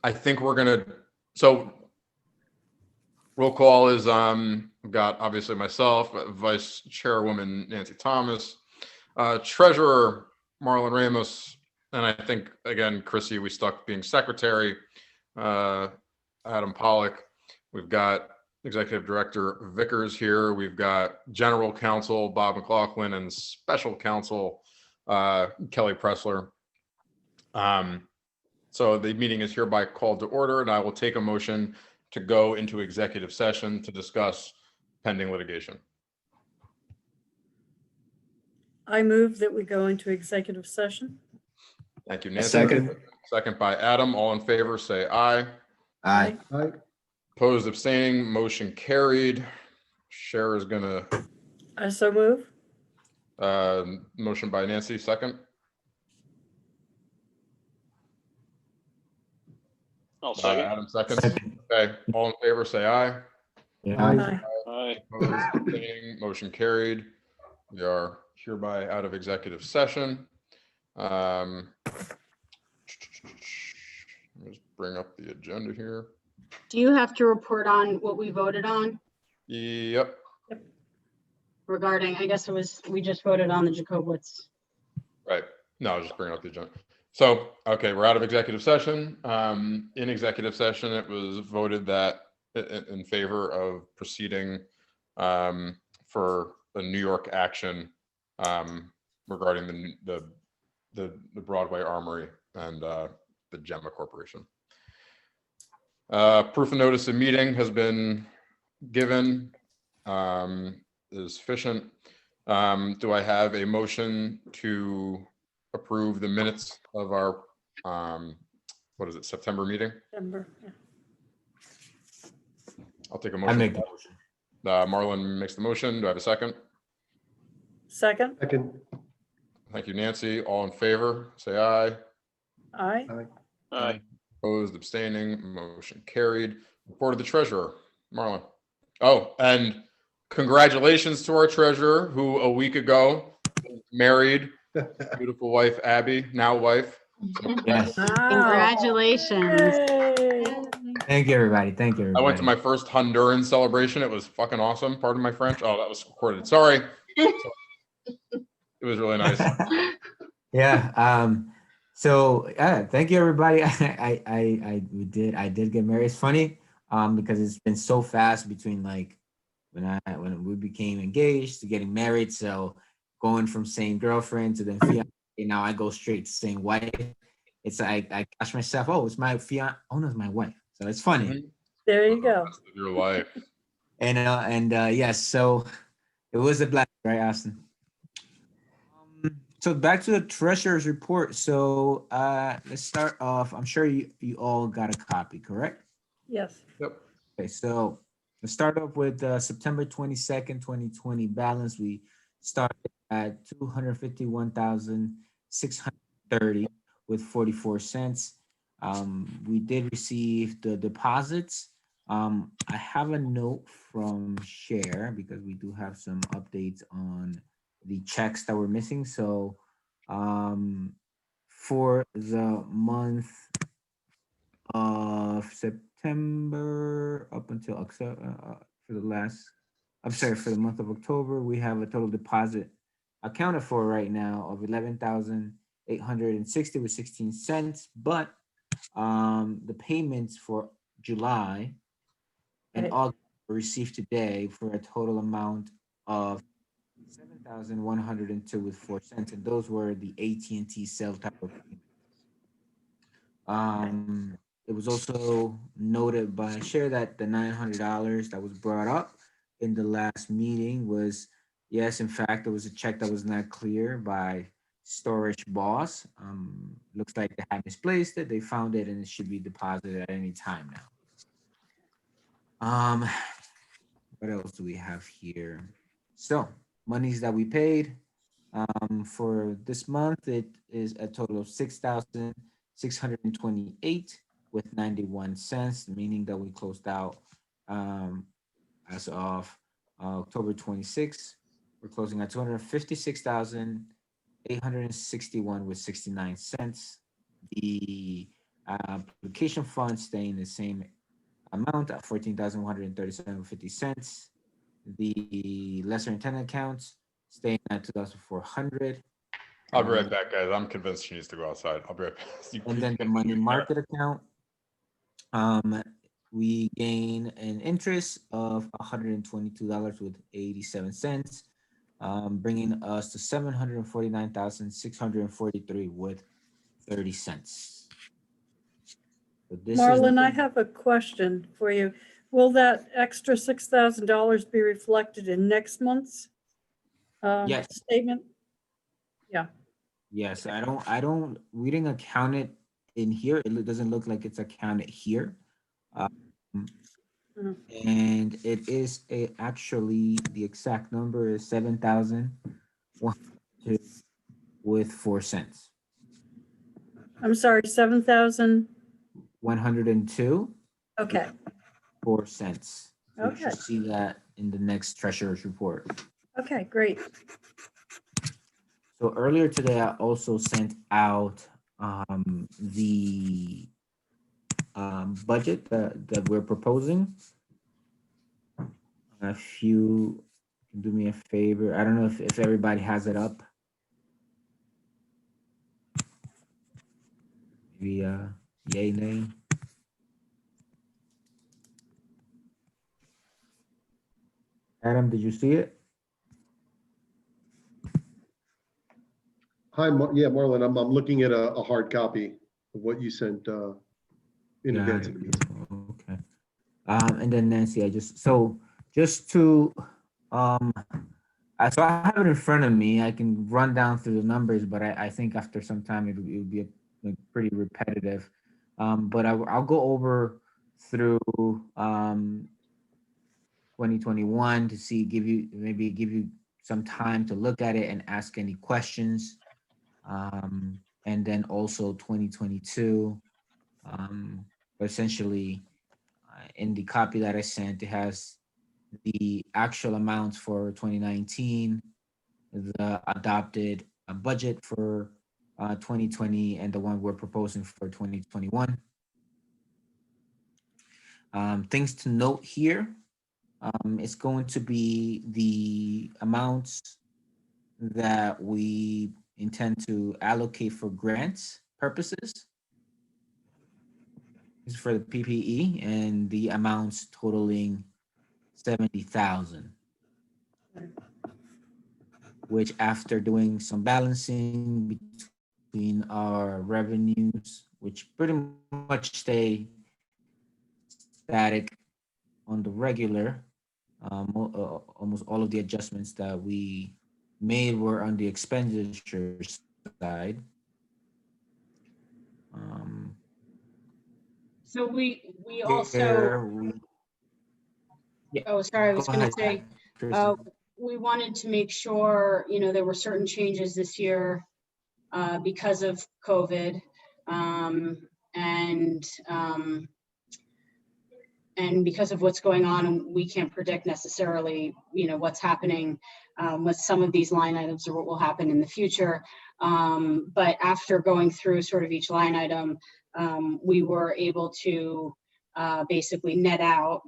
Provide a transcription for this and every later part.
I think we're gonna, so roll call is, we've got obviously myself, Vice Chairwoman Nancy Thomas, Treasurer Marlon Ramos, and I think, again, Chrissy, we stuck being secretary, uh, Adam Pollock. We've got Executive Director Vickers here. We've got General Counsel Bob McLaughlin and Special Counsel Kelly Pressler. So the meeting is hereby called to order, and I will take a motion to go into executive session to discuss pending litigation. I move that we go into executive session. Thank you, A Nancy. second. Second by Adam. All in favor, say aye. Aye. Opposed, abstaining, motion carried. Cher is gonna, I so move. motion by Nancy, second. I'll second. Adam, second. Okay, all in favor, say aye. Aye. Aye. Opposed, abstaining, motion carried. We are hereby out of executive session. Let's bring up the agenda here. Do you have to report on what we voted on Yep, regarding, I guess it was, we just voted on the Jacobowitz. right. No, I was just bringing up the agenda. So, okay, we're out of executive session. In executive session, it was voted that in favor of proceeding for a New York action regarding the Broadway Armory and the Gemma Corporation. Proof of notice of meeting has been given, is sufficient. Do I have a motion to approve the minutes of our, what is it, September meeting? September, yeah. I'll take a I motion. make the motion. Marlon makes the motion. Do I have a second? Second, Thank you, Nancy. All in favor, say aye. aye. Aye. Opposed, abstaining, motion carried. Report of the treasurer, Marlon. Oh, and congratulations to our treasurer who a week ago married beautiful wife Abby, now wife. Yes. Congratulations. Yay. Thank you, everybody. Thank you, everybody. I went to my first Honduran celebration. It was fucking awesome. Pardon my French. Oh, that was recorded. Sorry. It was really nice. Yeah. So thank you, everybody. I did get married. It's funny because it's been so fast between like when we became engaged to getting married. So going from saying girlfriend to then fiance, now I go straight to saying wife. It's like I catch myself. Oh, it's my fiance. Oh no, it's my wife. So it's funny. There you go. Rest of your life. And yes, so it was a blast, right, Austin? So back to the treasurer's report. So let's start off. I'm sure you all got a copy, correct? Yes. Yep. Okay, so let's start off with September 22nd, 2020 balance. We started at 251,630 with 44 cents. We did receive the deposits. I have a note from Share because we do have some updates on the checks that were missing. So for the month of September up until October, for the month of October, we have a total deposit accounted for right now of 11,860 with 16 cents. But the payments for July and Right. August were received today for a total amount of 7,102 with 4 cents, and those were the AT&T cell tower payments. It was also noted by Share that the $900 that was brought up in the last meeting was, yes, in fact, it was a check that was not clear by Storage Boss. Looks like they had misplaced it. They found it, and it should be deposited at any time now. What else do we have here? So monies that we paid for this month, it is a total of 6,628 with 91 cents, meaning that we closed out as of October 26th. We're closing at 256,861 with 69 cents. The Application funds staying the same amount at 14,137.50. The lesser intended accounts staying at 2,400. I'll be right back, guys. I'm convinced she needs to go outside. I'll be right back. You And please then the continue, money Karen. market account, we gain an interest of $122.87, bringing us to $749,643.30. So this is Marlon, I have a question for you. Will that extra $6,000 be reflected in next month's Yes. statement? Yes, we didn't account it in here. It doesn't look like it's accounted here. And it is actually the exact number is 7,102 with 4 cents. I'm sorry, 7,000? 102, Okay, 4 cents. So you Okay. should see that in the next treasurer's report. okay, great. So earlier today, I also sent out the budget that we're proposing. If you can do me a favor, I don't know if everybody has it up. Maybe yay, nay. Adam, did you see it? Hi, yeah, Marlon, I'm looking at a hard copy of what you sent in Got advance it. of the meeting. Okay. And then Nancy, just to so I have it in front of me. I can run down through the numbers, but I think after some time it would be pretty repetitive. But I'll go over through 2021 to see, give you some time to look at it and ask any questions. And then also 2022. Essentially, in the copy that I sent, it has the actual amounts for 2019, the adopted budget for 2020, and the one we're proposing for 2021. Things to note here, it's going to be the amounts that we intend to allocate for grants purposes. This is for the PPE, and the amounts totaling 70,000. Which, after doing some balancing between our revenues, which pretty much stay static on the regular, almost all of the adjustments that we made were on the expenditure side. So we Here also, Yeah, oh, sorry, I was go gonna ahead, say, Kristen. we wanted to make sure, there were certain changes this year because of COVID. And because of what's going on, and we can't predict necessarily, what's happening with some of these line items or what will happen in the future. But after going through sort of each line item, we were able to basically net out,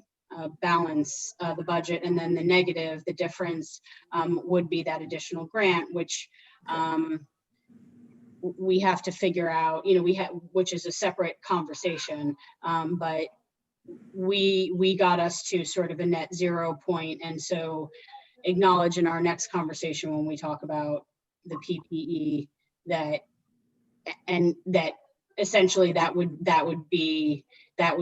balance the budget, and then the negative, the difference would be that additional grant, which we have to figure out, which is a separate conversation, but we got us to sort of a net 0 point. And so acknowledge in our next conversation when we talk about the PPE that essentially that would be a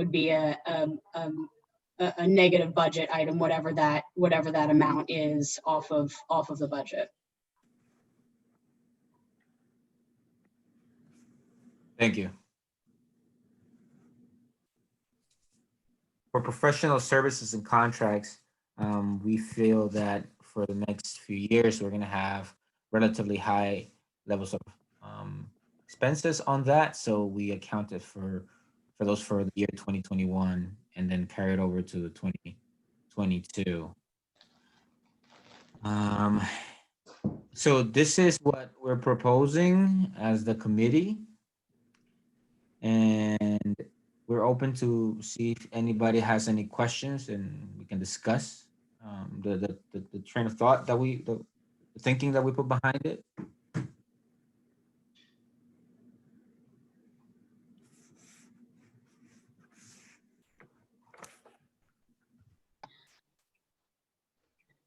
negative budget item, whatever that amount is off of the budget. Thank you. For professional services and contracts, we feel that for the next few years, we're going to have relatively high levels of expenses on that. So we accounted for those for the year 2021 and then carried over to 2022. So this is what we're proposing as the committee. and we're open to see if anybody has any questions, and we can discuss the train of thought that the thinking that we put behind it.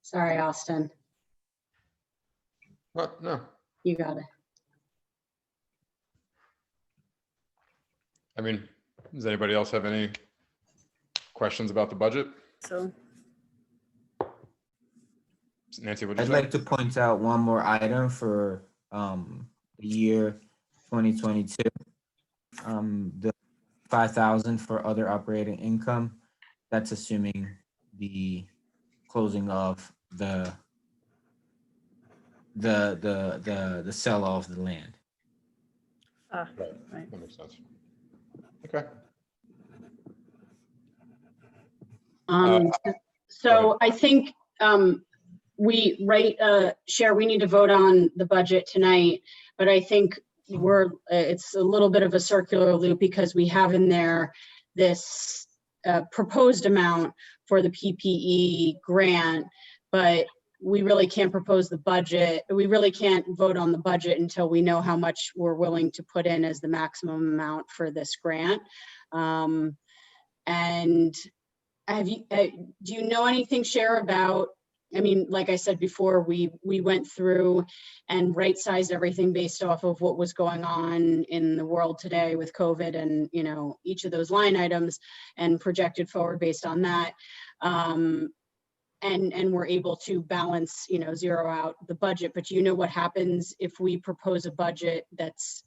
Sorry, Austin, What? No. you got it. I mean, does anybody else have any questions about the budget? So, Nancy, what did I'd you say? like to point out one more item for the year 2022. The 5,000 for other operating income. That's assuming the closing of the sell of the land. ah, Right. right. That makes sense. Okay. So I think Cher, we need to vote on the budget tonight, but I think it's a little bit of a circular loop because we have in there this proposed amount for the PPE grant, but we really can't propose the budget. We really can't vote on the budget until we know how much we're willing to put in as the maximum amount for this grant. And do you know anything, Cher, about, I mean, like I said before, we went through and right-sized everything based off of what was going on in the world today with COVID and, you know, each of those line items and projected forward based on that. And we're able to balance, you know, zero out the budget. But do you know what happens if we propose a budget that's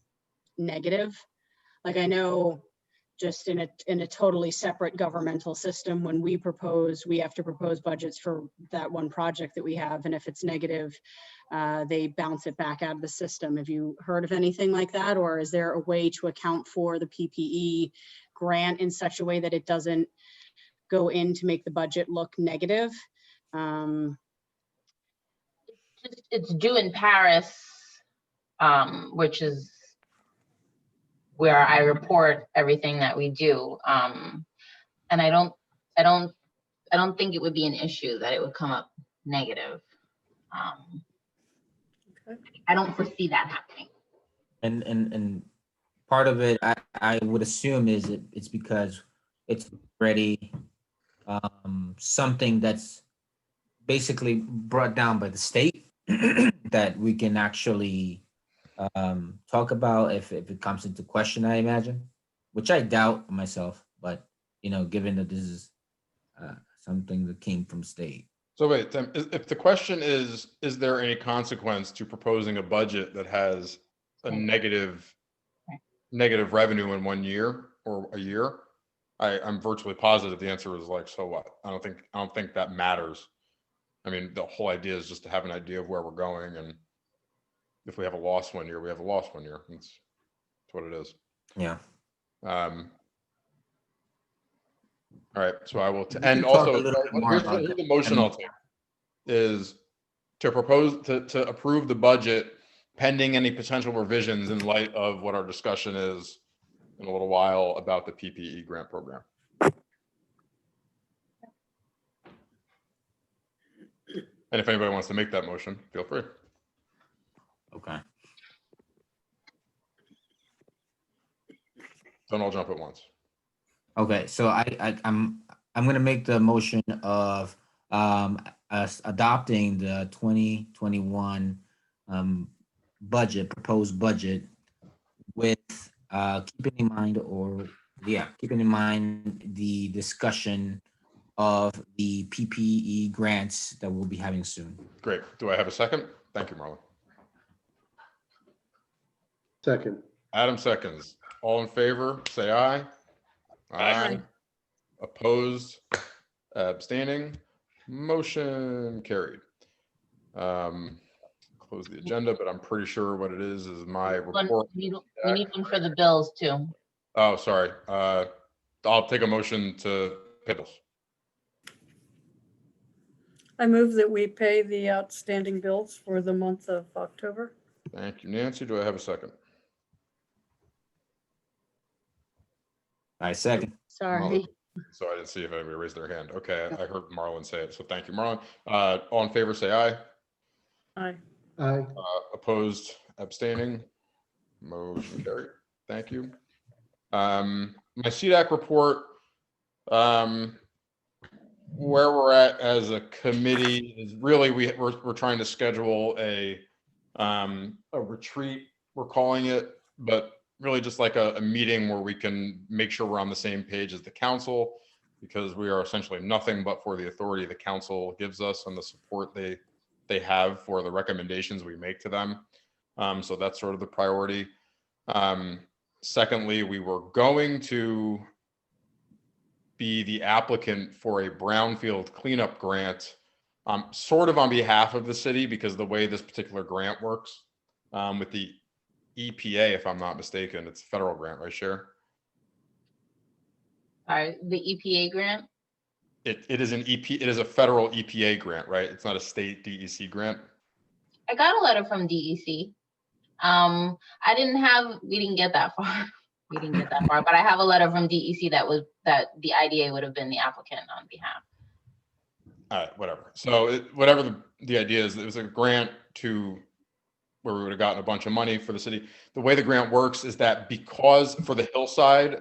negative? Like, I know just in a totally separate governmental system, when we have to propose budgets for that one project that we have, and if it's negative, they bounce it back out of the system. Have you heard of anything like that? Or is there a way to account for the PPE grant in such a way that it doesn't go in to make the budget look negative? It's due in Paris, which is where I report everything that we do. And I don't think it would be an issue that it would come up negative. Okay. I don't foresee that happening. And part of it, I would assume it's because it's already something that's basically brought down by the state that we can actually talk about if it comes into question, I imagine, which I doubt myself, but you know, given that this is something that came from state. So wait, Tim, if the question is there any consequence to proposing a budget that has a negative revenue in 1 year or a year? I'm virtually positive the answer is like, so what? I don't think that matters. I mean, the whole idea is just to have an idea of where we're going, and if we have a loss 1 year, we have a loss 1 year. That's what it is. Yeah. All right, so I will, We and can talk also, a little bit more here's about the that. motion I'll take, is to propose, to approve the budget pending any potential revisions in light of what our discussion is in a little while about the PPE grant program. And if anybody wants to make that motion, feel free. Okay. Don't all jump at once. Okay, so I'm gonna make the motion of us adopting the 2021 proposed budget with keeping in mind the discussion of the PPE grants that we'll be having soon. Great. Do I have a second? Thank you, Marlon. Second. Adam seconds. All in favor, say aye. Aye. Opposed, abstaining, motion carried. Close the agenda, but I'm pretty sure what it is my report. We need one for the bills too. Oh, sorry. I'll take a motion to pay bills. I move that we pay the outstanding bills for the month of October. Thank you, Nancy. Do I have a second? I second. Sorry. So I didn't see if anybody raised their hand. Okay, I heard Marlon say it, so thank you, Marlon. All in favor, say aye. Aye. Aye. Opposed, abstaining, motion carried. Thank you. My CDAC report, where we're at as a committee is really, we're trying to schedule a retreat, we're calling it, but really just like a meeting where we can make sure we're on the same page as the council, because we are essentially nothing but for the authority the council gives us and the support they have for the recommendations we make to them. So that's sort of the priority. Secondly, we were going to be the applicant for a brownfield cleanup grant, sort of on behalf of the city, because the way this particular grant works with the EPA, if I'm not mistaken, it's a federal grant, right, Cher? Sorry, the EPA grant? It is it is a federal EPA grant, right? It's not a state DEC grant. I got a letter from DEC. We didn't get that far. We didn't get that far, but I have a letter from DEC that the IDA would have been the applicant on behalf. All right, whatever. So whatever the idea is, it was a grant to where we would have gotten a bunch of money for the city. The way the grant works is that because for the hillside,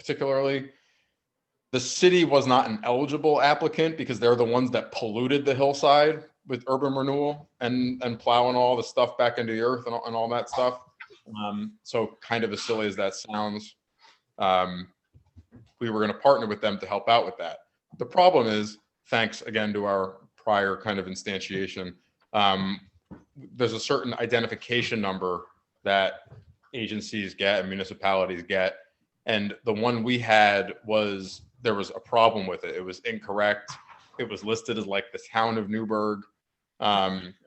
particularly, the city was not an eligible applicant because they're the ones that polluted the hillside with urban renewal and plowing all the stuff back into the earth and all that stuff. So kind of as silly as that sounds, we were going to partner with them to help out with that. The problem is, thanks again to our prior kind of instantiation, there's a certain identification number that agencies get and municipalities get. And the one we had there was a problem with it. It was incorrect. It was listed as like the town of Newburgh.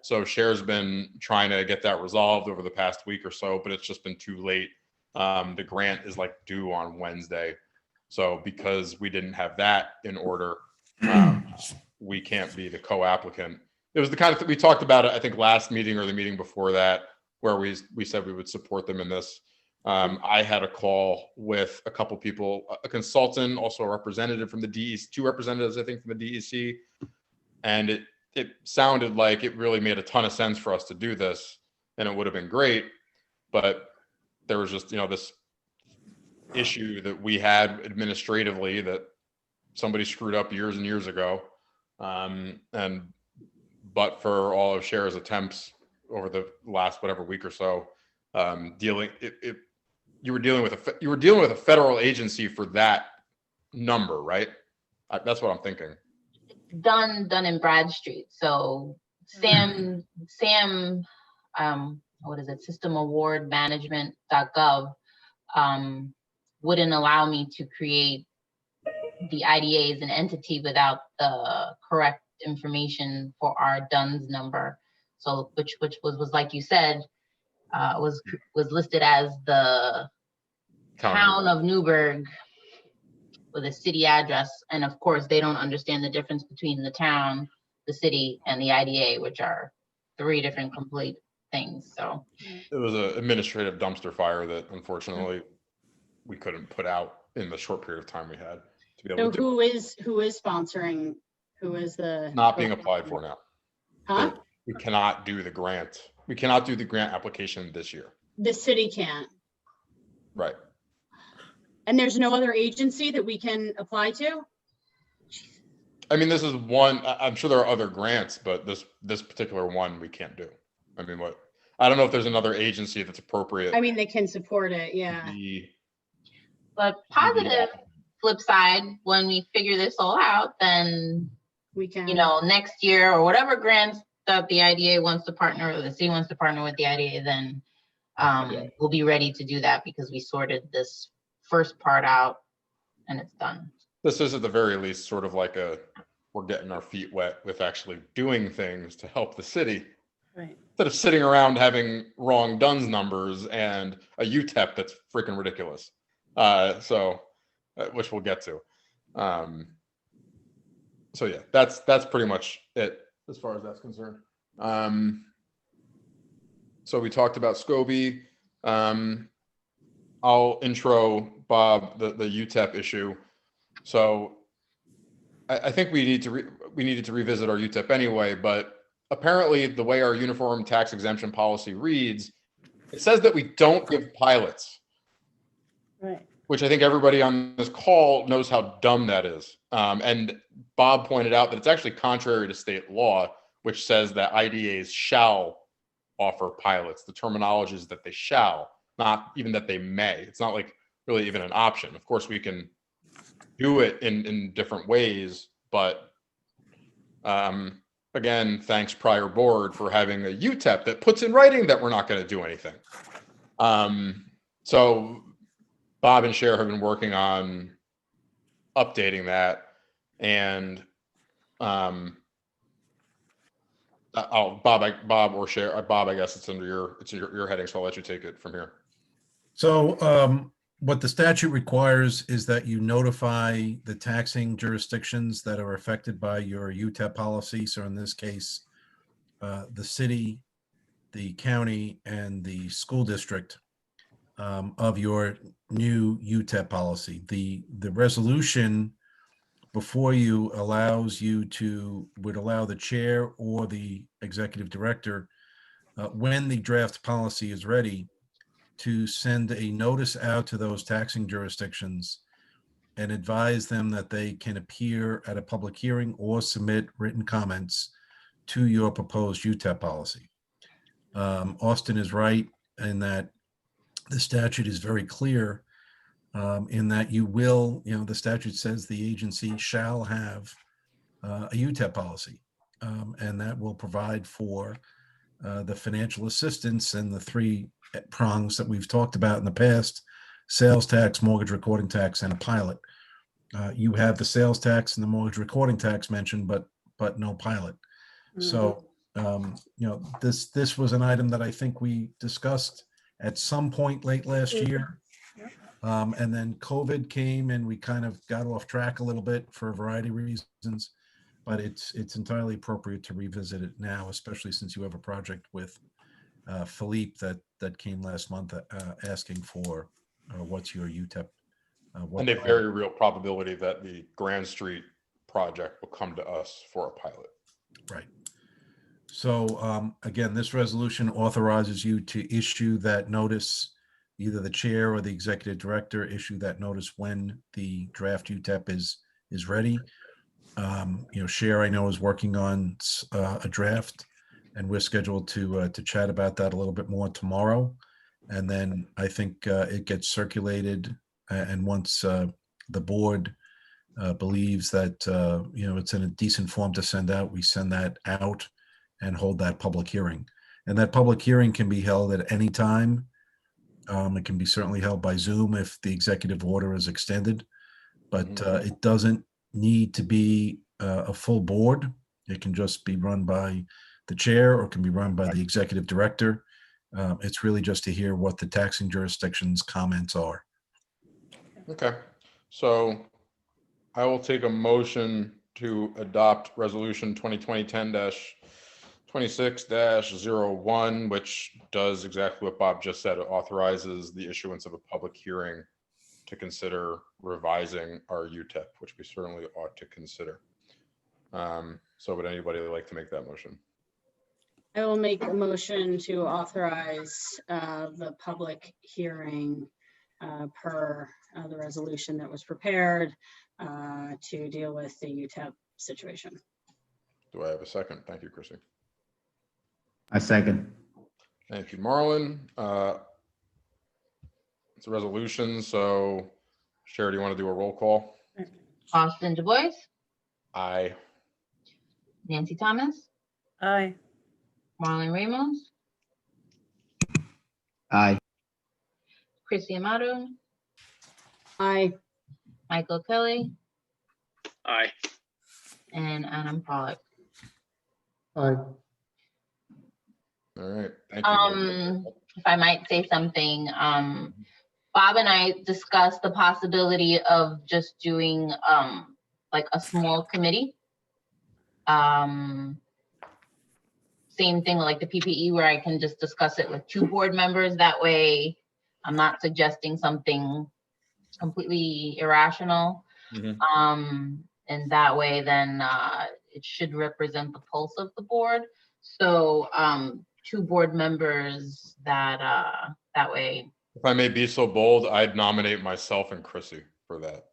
So Cher's been trying to get that resolved over the past week or so, but it's just been too late. The grant is like due on Wednesday. So because we didn't have that in order, we can't be the co-applicant. It was the kind of thing we talked about it, I think last meeting or the meeting before that, where we said we would support them in this. I had a call with a couple people, a consultant, also a representative from the DEC, 2 representatives, I think, from the DEC. And it sounded like it really made a ton of sense for us to do this, and it would have been great. But there was just, this issue that we had administratively that somebody screwed up years and years ago. But for all of Cher's attempts over the last whatever week or so, you were dealing with a federal agency for that number, right? That's what I'm thinking. Done in Bradstreet. So Sam, what is it? System Award Management.gov wouldn't allow me to create the IDA as an entity without the correct information for our DUNS number. So which was like you said, was listed as the town of Newburgh with a city address. And of course, they don't understand the difference between the town, the city, and the IDA, which are 3 different complete things. So it was an administrative dumpster fire that unfortunately we couldn't put out in the short period of time we had to be able So to do. who is sponsoring? Who is the? Not being applied for now. Huh? We cannot do the grant. We cannot do the grant application this year. The city can't. Right. And there's no other agency that we can apply to? I mean, this is one, I'm sure there are other grants, but this particular one we can't do. I mean, I don't know if there's another agency that's appropriate. I mean, they can support it, yeah. but positive flip side, when we figure this all out, then We can. next year or whatever grants that the IDA wants to partner or the city wants to partner with the IDA, then we'll be ready to do that because we sorted this first part out and it's done. This is at the very least sort of like we're getting our feet wet with actually doing things to help the city. Right. Instead of sitting around having wrong DUNS numbers and a UTEP that's freaking ridiculous. Which we'll get to. So yeah, that's pretty much it as far as that's concerned. So we talked about SCOBY. I'll intro Bob the UTEP issue. So I think we needed to revisit our UTEP anyway, but apparently the way our uniform tax exemption policy reads, it says that we don't give pilots, Right. which I think everybody on this call knows how dumb that is. And Bob pointed out that it's actually contrary to state law, which says that IDAs shall offer pilots. The terminology is that they shall, not even that they may. It's not like really even an option. Of course, we can do it in different ways, but again, thanks prior board for having a UTEP that puts in writing that we're not going to do anything. So Bob and Cher have been working on updating that, and Bob or Cher, Bob, I guess it's under your heading, so I'll let you take it from here. So what the statute requires is that you notify the taxing jurisdictions that are affected by your UTEP policy. So in this case, the city, the county, and the school district of your new UTEP policy. The resolution before you would allow the chair or the executive director, when the draft policy is ready, to send a notice out to those taxing jurisdictions and advise them that they can appear at a public hearing or submit written comments to your proposed UTEP policy. Austin is right in that the statute is very clear in that the statute says the agency shall have a UTEP policy, and that will provide for the financial assistance and the three prongs that we've talked about in the past: sales tax, mortgage recording tax, and a pilot. You have the sales tax and the mortgage recording tax mentioned, but no pilot. So this was an item that I think we discussed at some point late last year. And then COVID came and we kind of got off track a little bit for a variety of reasons, but it's entirely appropriate to revisit it now, especially since you have a project with Philippe that came last month asking for what's your UTEP. And a very real probability that the Grand Street project will come to us for a pilot. Right. So again, this resolution authorizes you to issue that notice. Either the chair or the executive director issue that notice when the draft UTEP is ready. Cher, I know, is working on a draft, and we're scheduled to chat about that a little bit more tomorrow. And then I think it gets circulated, and once the board believes that it's in a decent form to send out, we send that out and hold that public hearing. And that public hearing can be held at any time. It can be certainly held by Zoom if the executive order is extended, but it doesn't need to be a full board. It can just be run by the chair or it can be run by the executive director. It's really just to hear what the taxing jurisdiction's comments are. Okay, so I will take a motion to adopt resolution 2020-26-01, which does exactly what Bob just said. It authorizes the issuance of a public hearing to consider revising our UTEP, which we certainly ought to consider. So would anybody like to make that motion? I will make a motion to authorize the public hearing per the resolution that was prepared to deal with the UTEP situation. Do I have a second? Thank you, Chrissy. I second. Thank you, Marlon. It's a resolution, so Cher, do you want to do a roll call? Austin Du Bois, Aye. Nancy Thomas, Aye. Marlon Ramos, Aye. Chrissy Amato, Aye. Michael Kelly, Aye. and Adam Pollock. Aye. All right, thank you. If I might say something, Bob and I discussed the possibility of just doing like a small committee. Same thing like the PPE where I can just discuss it with 2 board members. That way I'm not suggesting something completely irrational. Mhm. And that way then it should represent the pulse of the board. So 2 board members that way. If I may be so bold, I'd nominate myself and Chrissy for that.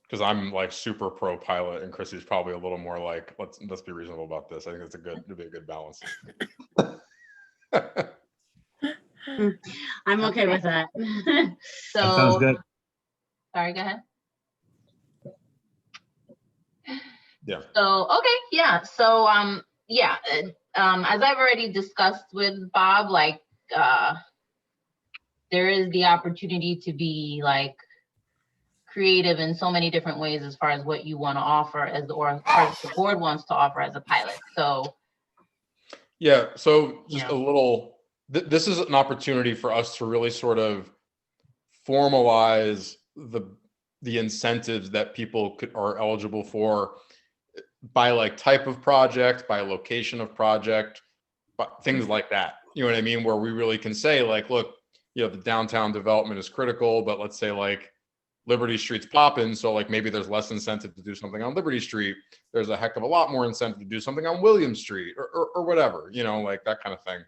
Because I'm like super pro pilot, and Chrissy's probably a little more like, let's be reasonable about this. I think it'd be a good balance. I'm okay with that. So That sounds good. sorry, go ahead. Yeah. So, okay, yeah, so, yeah, as I've already discussed with Bob, like, there is the opportunity to be like creative in so many different ways as far as what you want to offer or as the board wants to offer as a pilot, so. Yeah, so just Yeah. a little, this is an opportunity for us to really sort of formalize the incentives that people are eligible for by like type of project, by location of project, but things like that. You know what I mean? Where we really can say like, look, you know, the downtown development is critical, but let's say like Liberty Street's popping, so like maybe there's less incentive to do something on Liberty Street. There's a heck of a lot more incentive to do something on William Street or whatever, you know, like that kind of thing.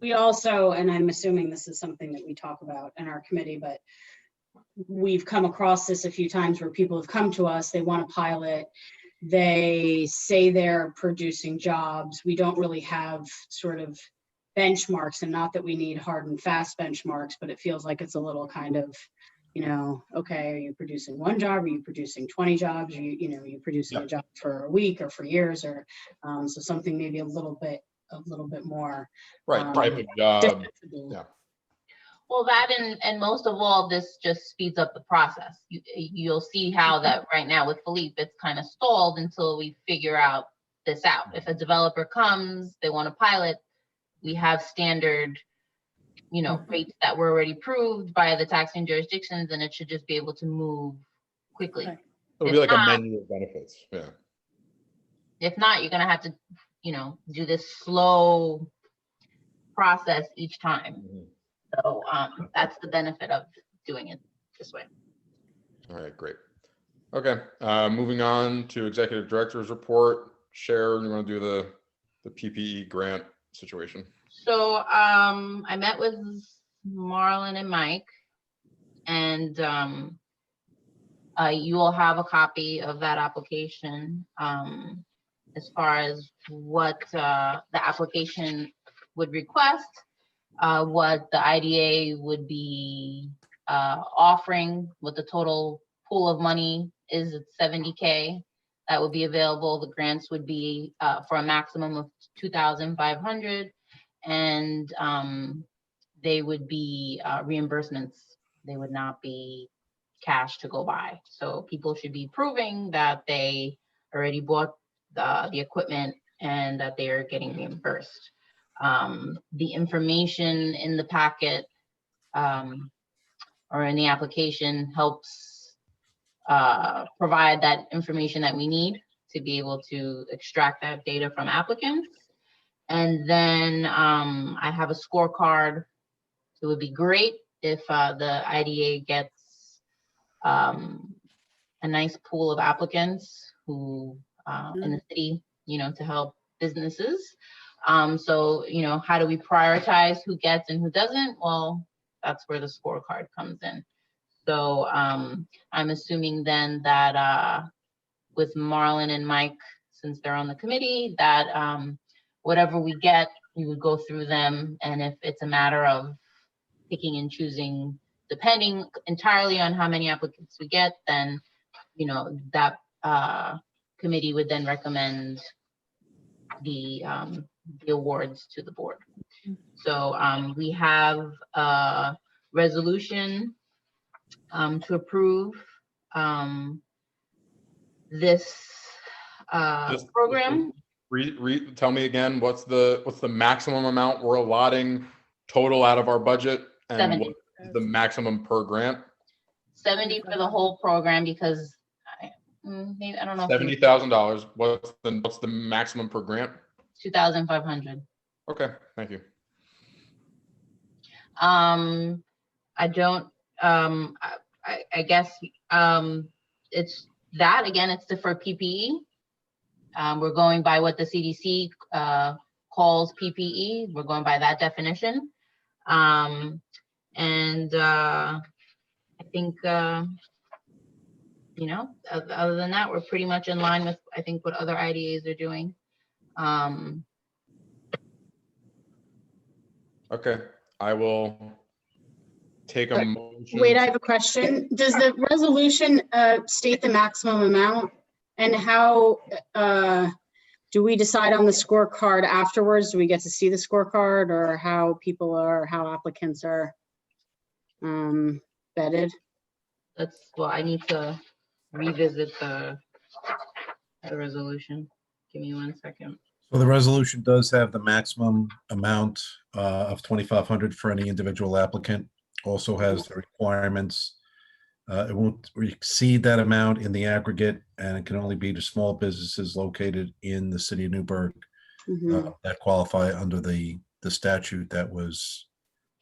We also, and I'm assuming this is something that we talk about in our committee, but we've come across this a few times where people have come to us, they want to pilot, they say they're producing jobs. We don't really have sort of benchmarks, and not that we need hard and fast benchmarks, but it feels like it's a little kind of, you know, okay, are you producing 1 job? Are you producing 20 jobs? Are you producing a job for a week or for years, or so something maybe a little bit more. Right, type of job. defensible. Yeah. Well, that and most of all, this just speeds up the process. You'll see how that right now with Philippe, it's kind of stalled until we figure out this out. If a developer comes, they want to pilot, we have standard, you know, rates that were already approved by the taxing jurisdictions, and it should just be able to move quickly. Right. It'll be like a menu of benefits. Yeah. If not, you're gonna have to, you know, do this slow process each time. Mhm. So that's the benefit of doing it this way. All right, great. Okay, moving on to executive director's report. Cher, you want to do the PPE grant situation? So I met with Marlon and Mike, and you will have a copy of that application as far as what the application would request, what the IDA would be offering, what the total pool of money is at $70K that would be available. The grants would be for a maximum of $2,500, and they would be reimbursements. They would not be cash to go by. So people should be proving that they already bought the equipment and that they are getting reimbursed. The information in the packet or in the application helps provide that information that we need to be able to extract that data from applicants. And then I have a scorecard. It would be great if the IDA gets a nice pool of applicants who in the city, you know, to help businesses. So, you know, how do we prioritize who gets and who doesn't? Well, that's where the scorecard comes in. So I'm assuming then that with Marlon and Mike, since they're on the committee, that whatever we get, we would go through them. And if it's a matter of picking and choosing, depending entirely on how many applicants we get, then, you know, that committee would then recommend the awards to the board. So we have a resolution to approve this program. Tell me again, what's the maximum amount we're allotting total out of our budget, and 70. what is the maximum per grant? 70 for the whole program, because I don't know. $70,000. What's the maximum per grant? 2,500. Okay, thank you. I don't, I guess, it's that, again, it's for PPE. We're going by what the CDC, calls PPE. We're going by that definition. I think, you know, other than that, we're pretty much in line with, I think, what other IDAs are doing. Okay, I will take a motion. Wait, I have a question. Does the resolution state the maximum amount? And how do we decide on the scorecard afterwards? Do we get to see the scorecard, or how applicants are vetted? Well, I need to revisit the resolution. Give me 1 second. So the resolution does have the maximum amount of 2,500 for any individual applicant. Also has the requirements. It won't exceed that amount in the aggregate, and it can only be to small businesses located in the city of Newburgh that qualify under the statute that was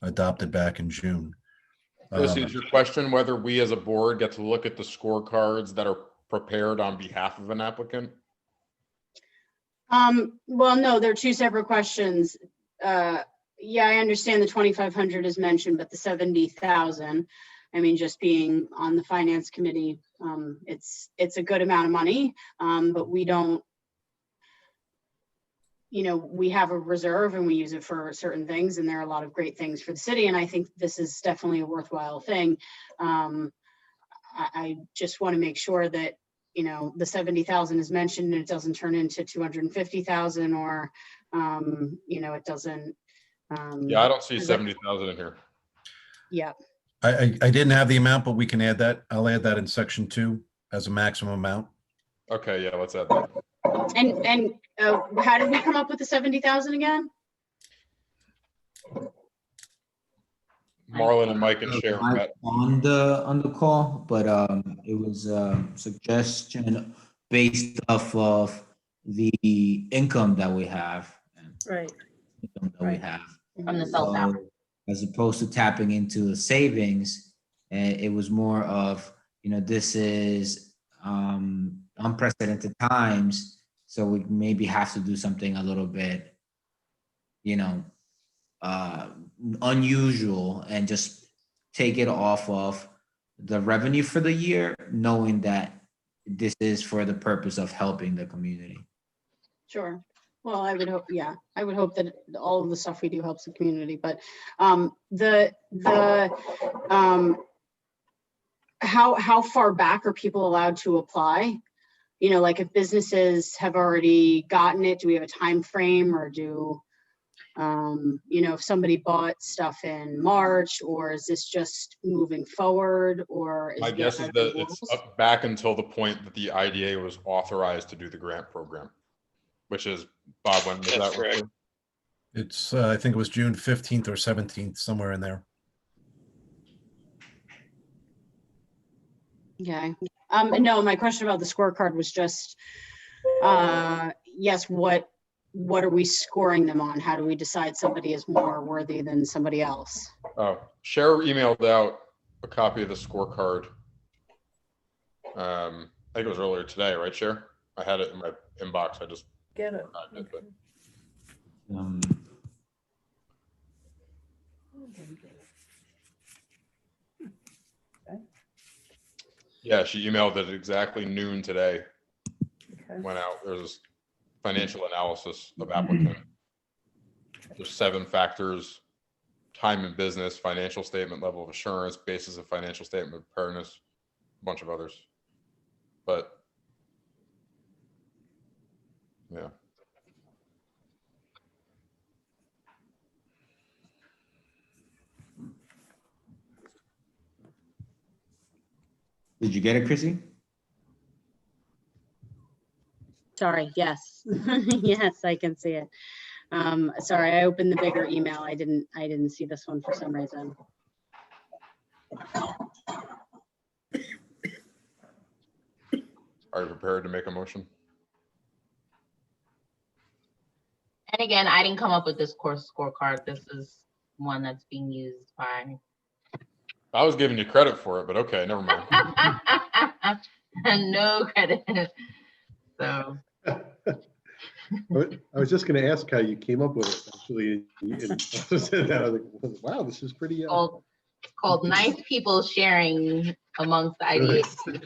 adopted back in June. Chrissy, is your question whether we as a board get to look at the scorecards that are prepared on behalf of an applicant? Well, no, they're two separate questions. Yeah, I understand the 2,500 is mentioned, but the 70,000, I mean, just being on the finance committee, it's a good amount of money, but we don't, you know, we have a reserve and we use it for certain things, and there are a lot of great things for the city, and I think this is definitely a worthwhile thing. I just want to make sure that, you know, the 70,000 is mentioned and it doesn't turn into 250,000, or, you know, it doesn't. Yeah, I don't see 70,000 in here. Yeah. I didn't have the amount, but we can add that. I'll add that in section 2 as a maximum amount. Okay, yeah, let's add that. And how did we come up with the 70,000 again? Marlon and Mike and Sharon I'm met. on the call, but it was a suggestion based off of the income that we have. Right. Income that we Right. have. From the cell tower. So, as opposed to tapping into the savings, it was more of, you know, this is unprecedented times, so we maybe have to do something a little bit, you know, unusual, and just take it off of the revenue for the year, knowing that this is for the purpose of helping the community. Sure. Well, I would hope, yeah, I would hope that all of the stuff we do helps the community, but how far back are people allowed to apply? You know, like if businesses have already gotten it, do we have a time frame, or do, you know, if somebody bought stuff in March, or is this just moving forward, or? My guess is that it's up back until the point that the IDA was authorized to do the grant program, which is, Bob, when was That's that? correct. roughly? It's, I think it was June 15th or 17th, somewhere in there. Okay. No, my question about the scorecard was just, yes, what are we scoring them on? How do we decide somebody is more worthy than somebody else? Oh, Cher emailed out a copy of the scorecard. I think it was earlier today, right, Cher? I had it in my inbox. I just Get it. grabbed it, but yeah, she emailed it at exactly noon today. Okay. Went out. There's this financial analysis of applicant. There's 7 factors: time in business, financial statement, level of assurance, basis of financial statement preparedness, a bunch of others. But yeah. Did you get it, Chrissy? Sorry, yes. Yes, I can see it. Sorry, I opened the bigger email. I didn't see this one for some reason. Are you prepared to make a motion? And again, I didn't come up with this course scorecard. This is one that's being used by. I was giving you credit for it, but okay, never mind. No credit. So, I was just gonna ask how you came up with it, actually. And said that, I was like, wow, this is pretty, called nice people sharing amongst the ideas. Hey,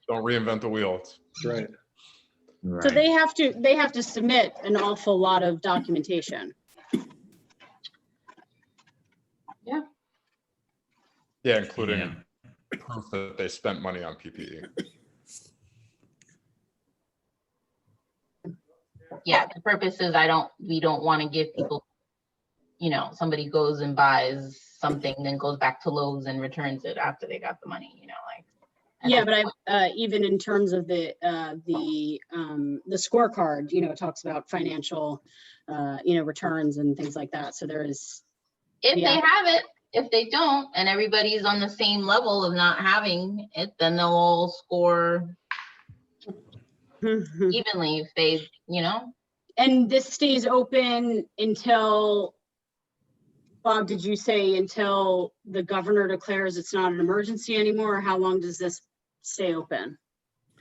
don't reinvent the wheel. right. So they have to submit an awful lot of documentation. Yeah, including proof that they spent money on PPE. Yeah, the purpose is we don't want to give people, somebody goes and buys something, then goes back to Lowe's and returns it after they got the money, like. and Yeah, that's but even in terms of the scorecard, it talks about financial, returns and things like that. So there is. If Yeah. they have it, if they don't, and everybody's on the same level of not having it, then they'll all score evenly if they, And this stays open until, Bob, did you say until the governor declares it's not an emergency anymore? Or how long does this stay open?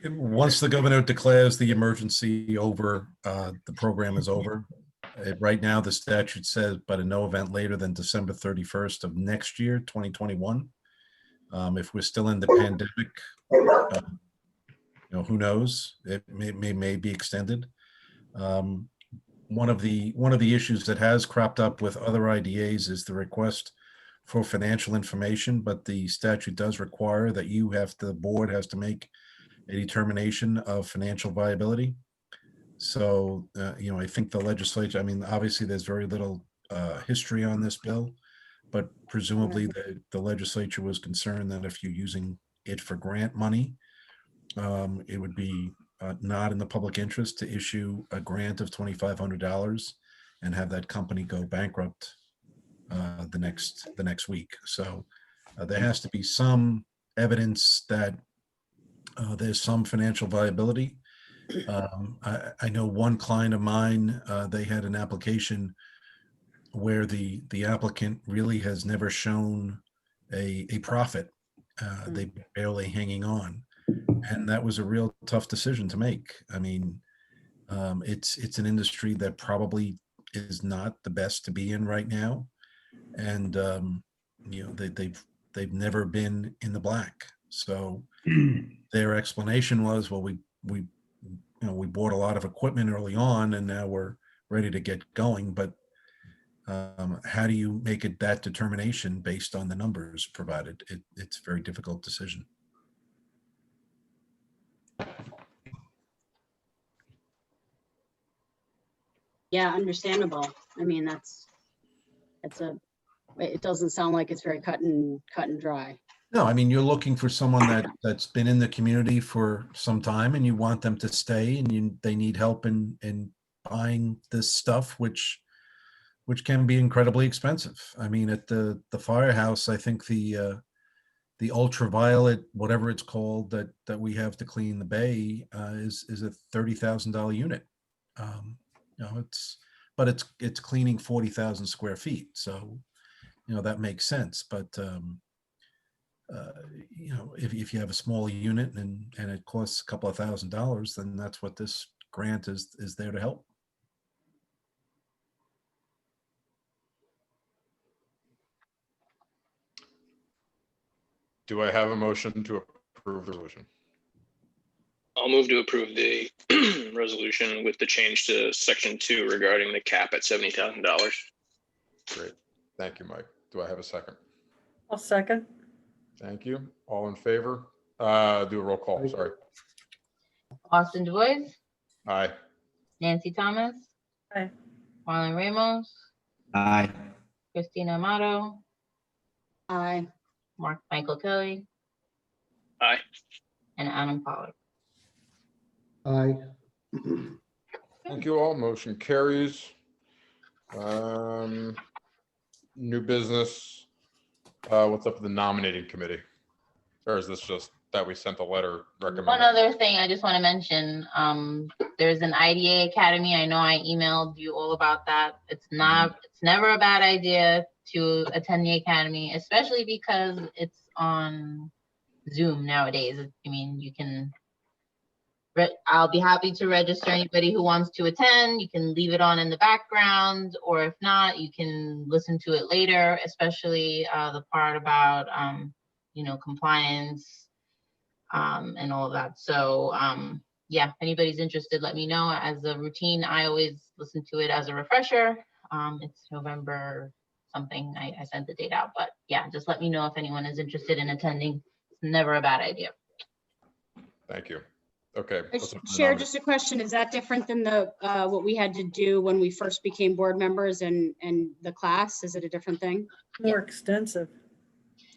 Once the governor declares the emergency over, the program is over. Right now, the statute says, but in no event later than December 31st of next year, 2021. If we're still in the pandemic, who knows? It may be extended. One of the issues that has cropped up with other IDAs is the request for financial information, but the statute does require that the board has to make a determination of financial viability. So, I think the legislature, obviously there's very little history on this bill, but presumably the legislature was concerned that if you're using it for grant money, it would be not in the public interest to issue a grant of $2,500 and have that company go bankrupt the next week. So there has to be some evidence that there's some financial viability. I know one client of mine, they had an application where the applicant really has never shown a profit. They're barely hanging on. And that was a real tough decision to make. It's an industry that probably is not the best to be in right now. And, they've never been in the black. So their explanation was, well, we bought a lot of equipment early on and now we're ready to get going. But how do you make it that determination based on the numbers provided? It's a very difficult decision. Yeah, understandable. It doesn't sound like it's very cut and dry. No, you're looking for someone that's been in the community for some time and you want them to stay and they need help in buying this stuff, which can be incredibly expensive. At the firehouse, I think the ultraviolet, whatever it's called, that we have to clean the bay is a $30,000 unit. It's cleaning 40,000 square feet. So, that makes sense. But, if you have a small unit and it costs a couple of $1,000s, then that's what this grant is there to help. Do I have a motion to approve the resolution? I'll move to approve the resolution with the change to section 2 regarding the cap at $70,000. Great. Thank you, Mike. Do I have a second? I'll second. Thank you. All in favor? Do a roll call, sorry. Austin DuBois, Aye. Nancy Thomas. Aye. Marlon Ramos, Aye. Christina Amato, Aye. Michael Kelly, Aye. and Adam Pollard. Aye. Thank you all. Motion carries. New business. What's up with the nominating committee? Or is this just that we sent a letter One recommending. other thing I just want to mention, there's an IDA Academy. I know I emailed you all about that. It's never a bad idea to attend the Academy, especially because it's on Zoom nowadays. I mean, you can, I'll be happy to register anybody who wants to attend. You can leave it on in the background, or if not, you can listen to it later, especially the part about, compliance, and all of that. So yeah, if anybody's interested, let me know. As a routine, I always listen to it as a refresher. It's November something. I sent the date out, but yeah, just let me know if anyone is interested in attending. It's never a bad idea. Thank you. Okay. let's open the Chair, nomination. just a question. Is that different than the, what we had to do when we first became board members and the class? Is it a different thing? More extensive.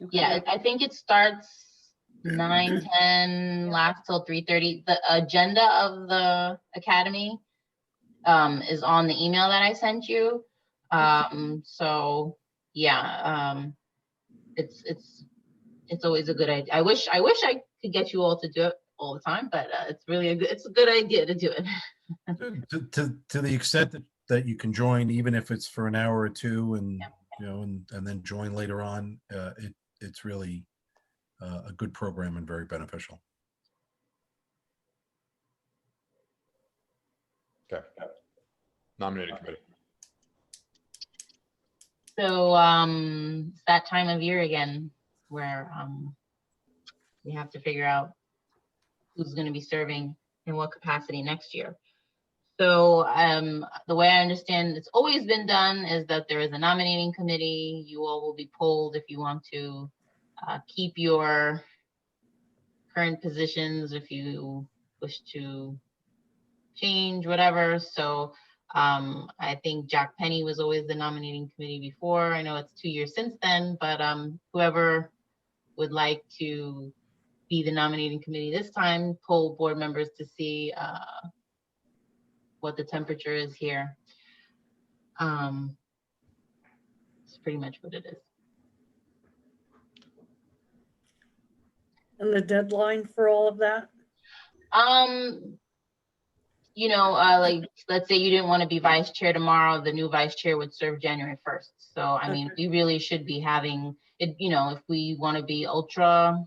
Okay. Yeah, I think it starts 9:10, lasts till 3:30. The agenda of the academy is on the email that I sent you. So yeah, it's always a good idea. I wish I could get you all to do it all the time, but it's a good idea to do it. To the extent that you can join, even if it's for an hour or two, and and then join later on, it's really a good program and very beneficial. Okay. Nominating committee. So it's that time of year again where we have to figure out who's going to be serving in what capacity next year. So the way I understand it's always been done is that there is a nominating committee. You all will be polled if you want to keep your current positions, if you wish to change, whatever. So I think Jack Penny was always the nominating committee before. I know it's 2 years since then, but whoever would like to be the nominating committee this time, poll board members to see what the temperature is here. It's pretty much what it is. And the deadline for all of that? Like, let's say you didn't want to be vice chair tomorrow, the new vice chair would serve January 1st. So, I mean, we really should be having it, if we want to be ultra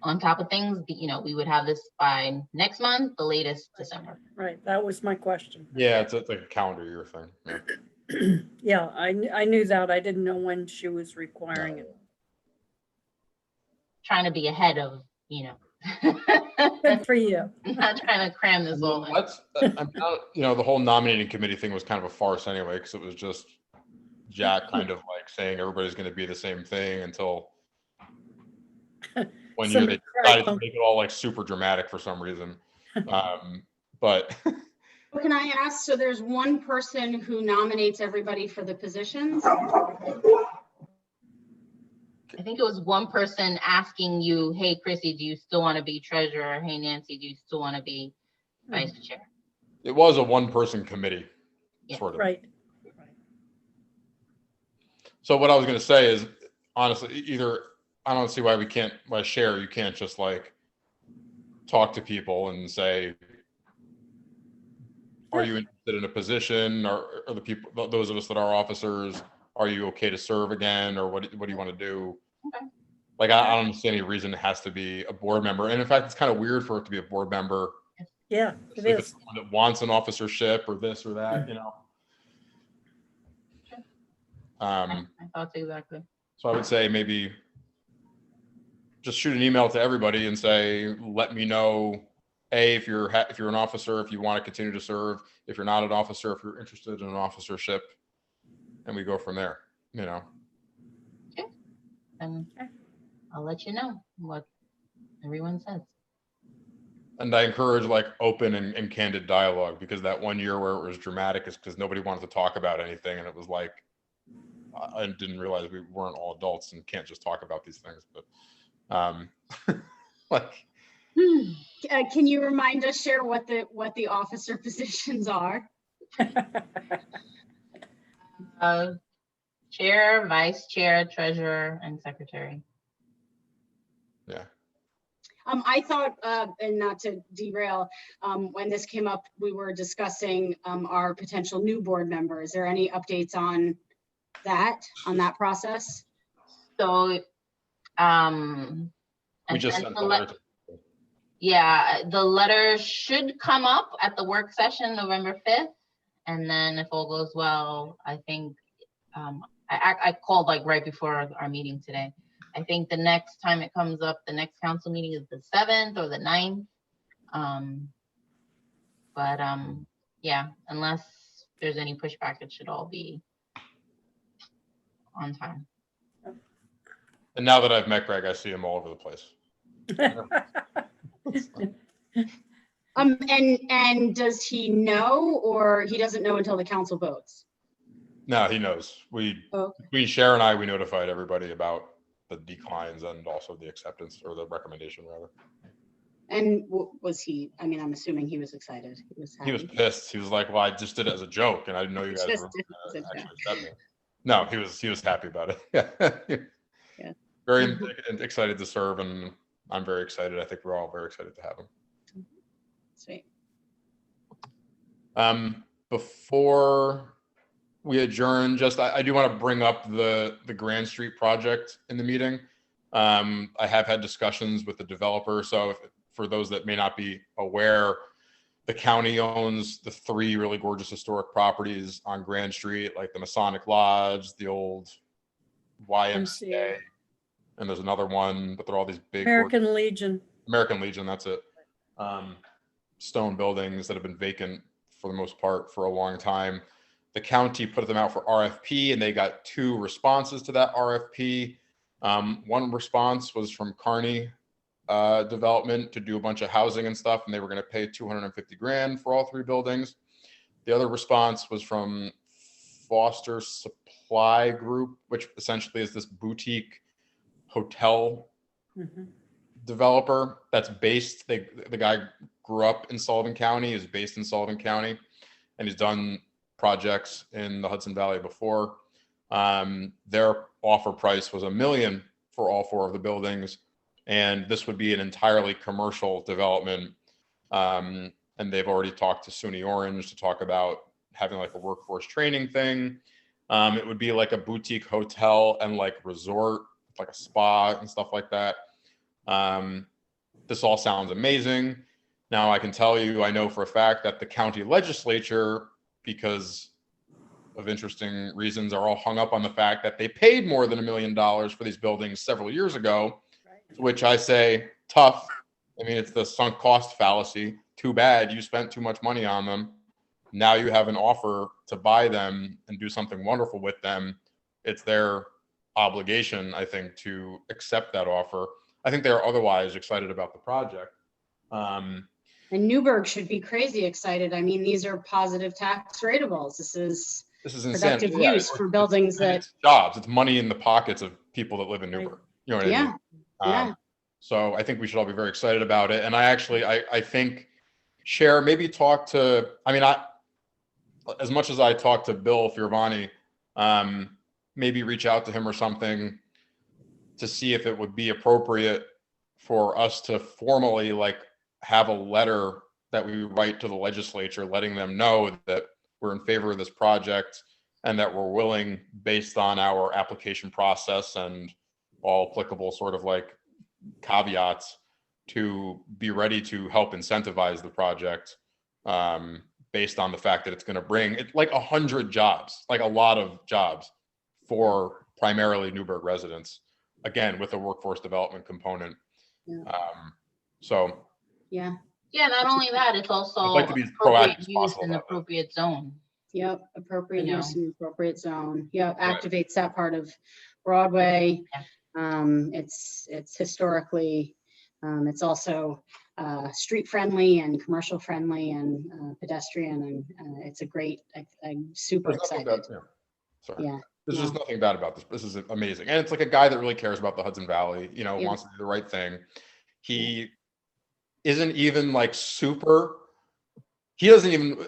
on top of things, we would have this by next month, the latest December. Right, that was my question. Yeah, it's like a calendar year thing. Yeah. Yeah, I knew that. I didn't know when she was requiring it. Trying to be ahead of, Good for you. not trying to cram this all in. The whole nominating committee thing was kind of a farce anyway, because it was just Jack kind of like saying everybody's going to be the same thing until one year they decided to make it all like super dramatic for some reason. But Can I ask, so there's one person who nominates everybody for the positions? I think it was one person asking you, hey, Chrissy, do you still want to be treasurer? Hey, Nancy, do you still want to be vice chair? it was a one-person committee, Yeah. sort of. Right. So what I was going to say is, honestly, either I don't see why you can't just like talk to people and say, are you interested in a position, or the people, those of us that are officers, are you okay to serve again, or what do you want to do? Okay. Like, I don't see any reason it has to be a board member. And in fact, it's kind of weird for it to be a board member. Yeah, it If it's is. someone that wants an officership or this or that, My thoughts exactly. So I would say maybe just shoot an email to everybody and say, let me know, if you're an officer, if you want to continue to serve, if you're not an officer, if you're interested in an officership, and we go from there, And I'll let you know what everyone says. And I encourage like open and candid dialogue, because that 1 year where it was dramatic is because nobody wanted to talk about anything. And it was like, I didn't realize we weren't all adults and can't just talk about these things, but like, Can you remind us, Chair, what the officer positions are? Chair, vice chair, treasurer, and secretary. yeah. I thought, and not to derail, when this came up, we were discussing our potential new board member. Is there any updates on that process? So, We and just then sent the the le- letter. yeah, the letter should come up at the work session, November 5th. And then if all goes well, I think, I called like right before our meeting today. I think the next time it comes up, the next council meeting is the 7th or the 9th. Yeah, unless there's any pushback, it should all be on time. And now that I've met Greg, I see him all over the place. And does he know, or he doesn't know until the council votes? No, he knows. Oh. Between Cher and I, we notified everybody about the declines and also the acceptance or the recommendation rather. And was he, I mean, I'm assuming he was excited. He was He was happy. pissed. He was like, well, I just did it as a joke and I didn't know you guys Just were did it as a actually joke. accept me. No, he was happy about it. Yeah. Very excited to serve and I'm very excited. I think we're all very excited to have him. Sweet. Before we adjourn, I do want to bring up the Grand Street project in the meeting. I have had discussions with the developer. So for those that may not be aware, the county owns the 3 really gorgeous historic properties on Grand Street, like the Masonic Lodge, the old YMCA, and there's another one, but they're all these big American Legion. American Legion, that's it. Stone buildings that have been vacant for the most part for a long time. The county put them out for RFP and they got 2 responses to that RFP. One response was from Kearney Development to do a bunch of housing and stuff, and they were going to pay $250,000 for all 3 buildings. The other response was from Foster Supply Group, which essentially is this boutique hotel developer that's based, the guy grew up in Sullivan County, is based in Sullivan County, and he's done projects in the Hudson Valley before. Their offer price was $1 million for all 4 of the buildings, and this would be an entirely commercial development. And they've already talked to SUNY Orange to talk about having like a workforce training thing. It would be like a boutique hotel and like resort, like a spa and stuff like that. This all sounds amazing. Now I can tell you, I know for a fact that the county legislature, because of interesting reasons, are all hung up on the fact that they paid more than $1 million for these buildings several years ago, to which I say, tough. I mean, it's the sunk cost fallacy. Too bad you spent too much money on them. Now you have an offer to buy them and do something wonderful with them. It's their obligation, I think, to accept that offer. I think they're otherwise excited about the project. And Newburgh should be crazy excited. I mean, these are positive tax rateables. This is insanity. productive use for buildings that. It's jobs. It's money in the pockets of people that live in Newburgh. You know what I mean? Yeah. So I think we should all be very excited about it. And I think Cher, maybe talk to, as much as I talked to Bill Fioravani, maybe reach out to him or something to see if it would be appropriate for us to formally have a letter that we write to the legislature, letting them know that we're in favor of this project and that we're willing, based on our application process and all applicable sort of caveats, to be ready to help incentivize the project, based on the fact that it's going to bring 100 jobs, a lot of jobs for primarily Newburgh residents, again, with a workforce development component. Yeah. Yeah, not only that, it's also I'd like to be as appropriate proactive as use possible in about that. appropriate zone. Yep. Appropriate You know. use in appropriate zone. Yep. Activates that part of Broadway. It's historically, it's also street friendly and commercial friendly and pedestrian, and it's a great. I'm super There's nothing excited. bad- Sorry. Yeah. There's just nothing bad about this. This is amazing. And it's a guy that really cares about the Hudson Valley, Yeah. wants to do the right thing. He isn't even super, he doesn't even,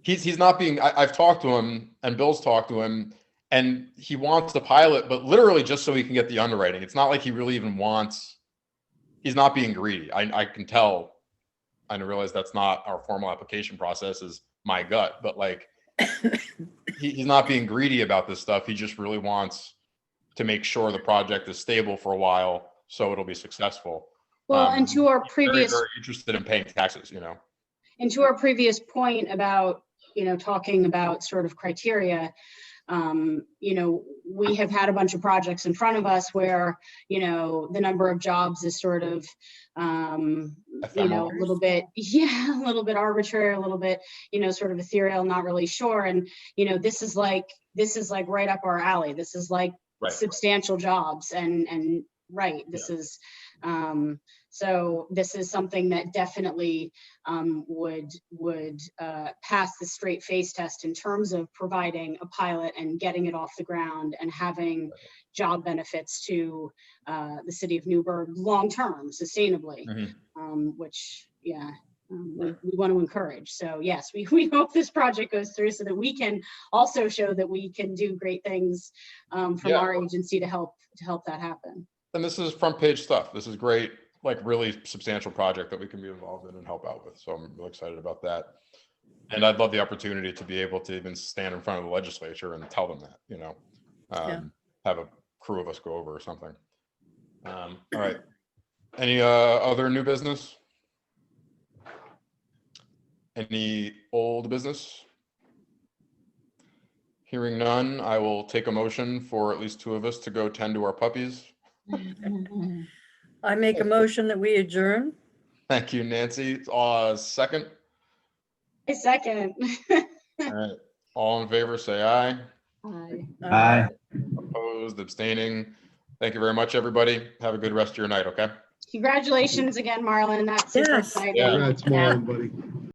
he's not being, I've talked to him and Bill's talked to him, and he wants the pilot, but literally just so he can get the underwriting. It's not like he really even wants he's not being greedy. I can tell. I realize that's not our formal application process is my gut, but like he's not being greedy about this stuff. He just really wants to make sure the project is stable for a while so it'll be successful. Well, and to our He's very, previous, very interested in paying taxes, you know. and to our previous point about, talking about sort of criteria, we have had a bunch of projects in front of us where, the number of jobs is sort of, Ephemeral. a little bit, a little bit arbitrary, a little bit, sort of ethereal, not really sure. And, this is like right up our alley. This is like Right. substantial jobs and right. This is, so this is something that definitely would pass the straight face test in terms of providing a pilot and getting it off the ground and having job benefits to the city of Newburgh long-term, sustainably, which, we want to encourage. So yes, we hope this project goes through so that we can also show that we can do great things from our agency to help that happen. And this is front page stuff. This is great, like really substantial project that we can be involved in and help out with. So I'm really excited about that. And I'd love the opportunity to be able to even stand in front of the legislature and tell them that, have a crew of us go over or something. All right. Any other new business? Any old business? Hearing none, I will take a motion for at least two of us to go tend to our puppies. I make a motion that we adjourn. Thank you, Nancy. Second. A second. All right. All in favor, say aye. Aye. Opposed, abstaining. Thank you very much, everybody. Have a good rest of your night, okay? Congratulations again, Marlon. That's super Yes. exciting. Yeah. Congrats, Marlon, buddy.